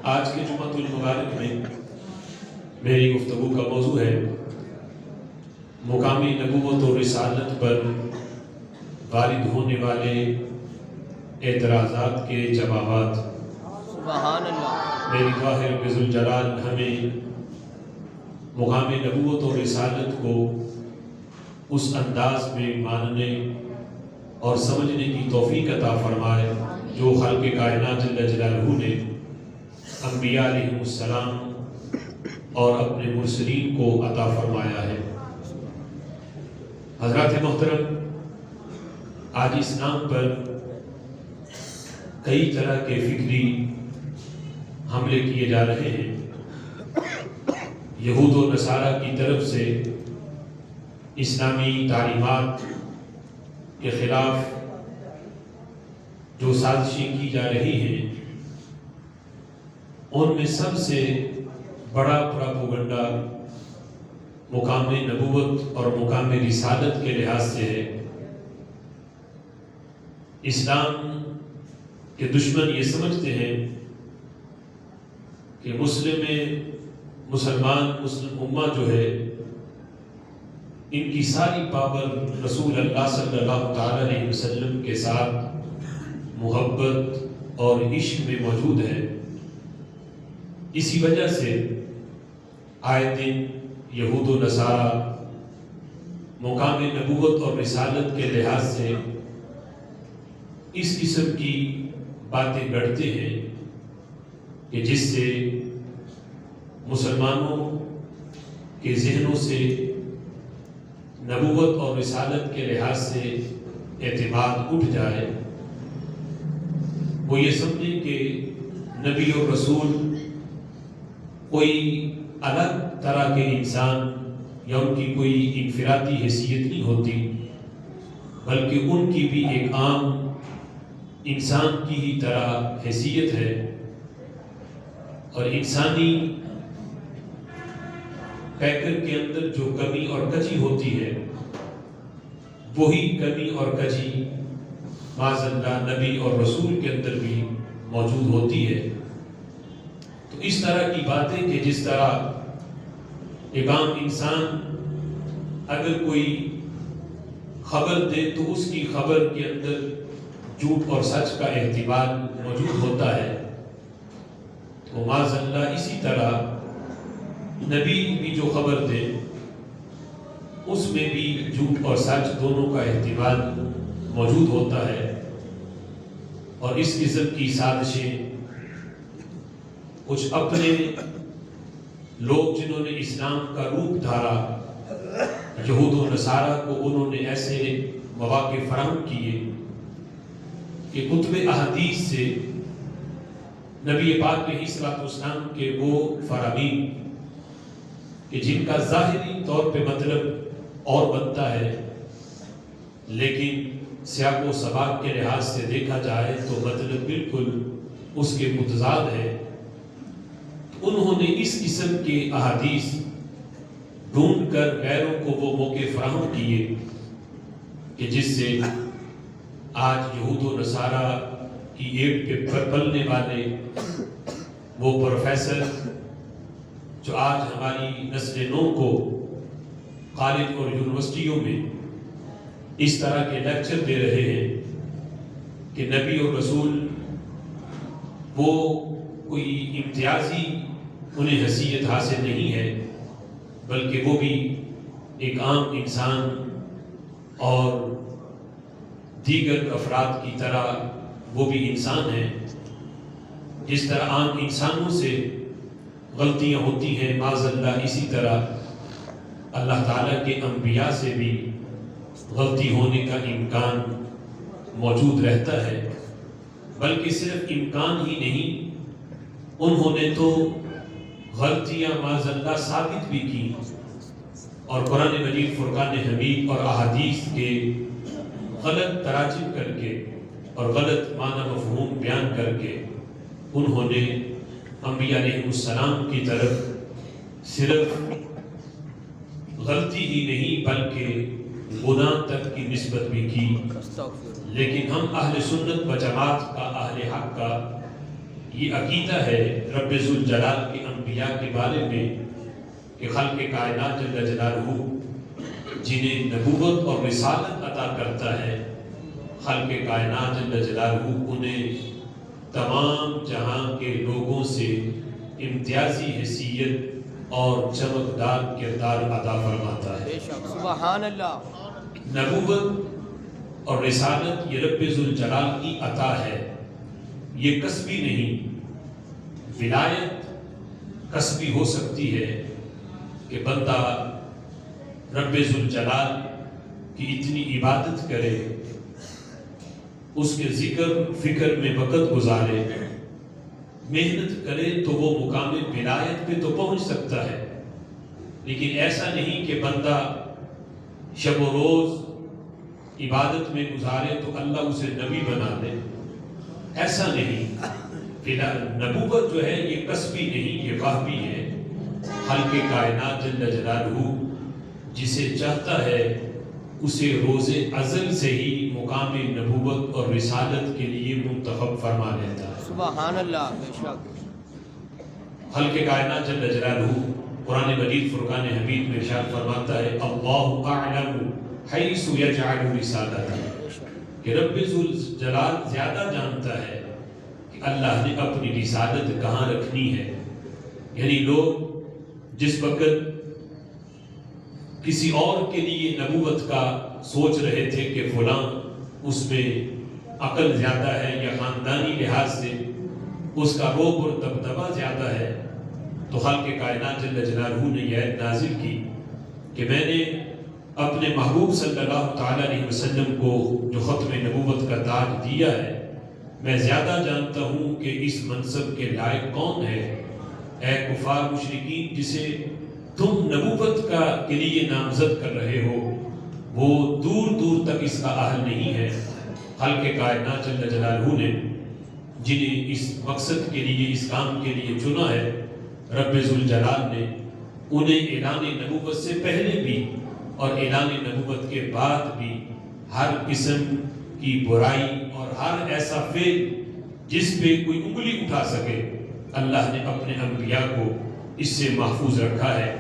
آج کے جمعۃ المبارک میں میری گفتگو کا موضوع ہے مقامی نبوت و رسالت پر وارد ہونے والے اعتراضات کے جوابات۔ سبحان اللہ۔ میری دعا ہے رب ذوالجلال ہمیں مقام نبوت و رسالت کو اس انداز میں ماننے اور سمجھنے کی توفیق عطا فرمائے جو خلق کائنات جل جلالہ نے انبیاء علیہ السلام اور اپنے مرسلین کو عطا فرمایا ہے۔ حضرات محترم، آج اسلام پر کئی طرح کے فکری حملے کیے جا رہے ہیں۔ یہود و نصارہ کی طرف سے اسلامی تعلیمات کے خلاف جو سازشیں کی جا رہی ہیں، ان میں سب سے بڑا پراپوگنڈا مقام نبوت اور مقام رسالت کے لحاظ سے ہے۔ اسلام کے دشمن یہ سمجھتے ہیں کہ مسلم امہ جو ہے، ان کی ساری پاور رسول اللہ صلی اللہ تعالی علیہ وسلم کے ساتھ محبت اور عشق میں موجود ہے۔ اسی وجہ سے آئے دن یہود و نصارہ مقام نبوت اور رسالت کے لحاظ سے اس قسم کی باتیں گڑھتے ہیں کہ جس سے مسلمانوں کے ذہنوں سے نبوت اور رسالت کے لحاظ سے اعتماد اٹھ جائے۔ وہ یہ سمجھیں کہ نبی اور رسول کوئی الگ طرح کے انسان یا ان کی کوئی انفرادی حیثیت نہیں ہوتی، بلکہ ان کی بھی ایک عام انسان کی ہی طرح حیثیت ہے، اور انسانی پیکر کے اندر جو کمی اور کجی ہوتی ہے، وہی کمی اور کجی معاذ اللہ نبی اور رسول کے اندر بھی موجود ہوتی ہے۔ تو اس طرح کی باتیں کہ جس طرح ایک عام انسان اگر کوئی خبر دے تو اس کی خبر کے اندر جھوٹ اور سچ کا احتمال موجود ہوتا ہے، تو معاذ اللہ اسی طرح نبی بھی جو خبر دے اس میں بھی جھوٹ اور سچ دونوں کا احتمال موجود ہوتا ہے۔ اور اس قسم کی سازشیں کچھ اپنے لوگ جنہوں نے اسلام کا روپ دھارا، یہود و نصارہ کو انہوں نے ایسے مواقع فراہم کیے کہ کتب احادیث سے نبی پاک علیہ الصلوۃ والسلام کے وہ فرامین کہ جن کا ظاہری طور پہ مطلب اور بنتا ہے، لیکن سیاق و سباق کے لحاظ سے دیکھا جائے تو مطلب بالکل اس کے متضاد ہے۔ انہوں نے اس قسم کے احادیث ڈھونڈ کر غیروں کو وہ موقع فراہم کیے کہ جس سے آج یہود و نصارہ کی ایٹ پہ پلنے والے وہ پروفیسر جو آج ہماری نسل نو کو کالج اور یونیورسٹیوں میں اس طرح کے لیکچر دے رہے ہیں کہ نبی اور رسول وہ کوئی امتیازی انہیں حیثیت حاصل نہیں ہے، بلکہ وہ بھی ایک عام انسان اور دیگر افراد کی طرح وہ بھی انسان ہے۔ جس طرح عام انسانوں سے غلطیاں ہوتی ہیں، معاذ اللہ اسی طرح اللہ تعالیٰ کے انبیاء سے بھی غلطی ہونے کا امکان موجود رہتا ہے۔ بلکہ صرف امکان ہی نہیں، انہوں نے تو غلطیاں معاذ اللہ ثابت بھی کی، اور قرآن مجید فرقان حمید اور احادیث کے غلط تراجم کر کے اور غلط معنی مفہوم بیان کر کے انہوں نے انبیاء علیہ السلام کی طرف صرف غلطی ہی نہیں بلکہ گناہ تک کی نسبت بھی کی۔ لیکن ہم اہل سنت و جماعت کا، اہل حق کا یہ عقیدہ ہے رب ذوالجلال کے انبیاء کے بارے میں کہ خلق کائنات جل جلالہ جنہیں نبوت اور رسالت عطا کرتا ہے، خلق کائنات جل جلالہ انہیں تمام جہاں کے لوگوں سے امتیازی حیثیت اور چمکدار کردار عطا فرماتا ہے۔ بے شک سبحان اللہ۔ نبوت اور رسالت یہ رب ذوالجلال کی عطا ہے، یہ کسبی نہیں۔ ولایت کسبی ہو سکتی ہے کہ بندہ رب ذوالجلال کی اتنی عبادت کرے، اس کے ذکر فکر میں وقت گزارے، محنت کرے تو وہ مقام ولایت پہ تو پہنچ سکتا ہے، لیکن ایسا نہیں کہ بندہ شب و روز عبادت میں گزارے تو اللہ اسے نبی بنا دے، ایسا نہیں۔ نبوت جو ہے یہ کسبی نہیں، یہ وہبی ہے۔ خالق کائنات جل جلالہ جسے چاہتا ہے اسے روز ازل سے ہی مقام نبوت اور رسالت کے لیے منتخب فرما لیتا ہے۔ سبحان اللہ، بے شک۔ خالق کائنات جل جلالہ قرآن مجید فرقان حمید میں ارشاد فرماتا ہے اللہ اعلم حیث یجعل رسالتہ، کہ رب ذوالجلال زیادہ جانتا ہے کہ اللہ نے اپنی رسالت کہاں رکھنی ہے۔ یعنی لوگ جس وقت کسی اور کے لیے نبوت کا سوچ رہے تھے کہ فلاں اس میں عقل زیادہ ہے یا خاندانی لحاظ سے اس کا روب اور دبدبہ زیادہ ہے، تو خالق کائنات جل جلالہ نے یہ آیت نازل کی کہ میں نے اپنے محبوب صلی اللہ تعالیٰ علیہ وسلم کو جو ختم نبوت کا تاج دیا ہے، میں زیادہ جانتا ہوں کہ اس منصب کے لائق کون ہے۔ اے کفار مشرکین جسے تم نبوت کے لیے نامزد کر رہے ہو، وہ دور دور تک اس کا اہل نہیں ہے۔ خالق کائنات جل جلالہ نے جنہیں اس مقصد کے لیے، اس کام کے لیے چنا ہے، رب ذوالجلال نے انہیں اعلان نبوت سے پہلے بھی اور اعلان نبوت کے بعد بھی ہر قسم کی برائی اور ہر ایسا فعل جس پہ کوئی انگلی اٹھا سکے، اللہ نے اپنے انبیاء کو اس سے محفوظ رکھا ہے۔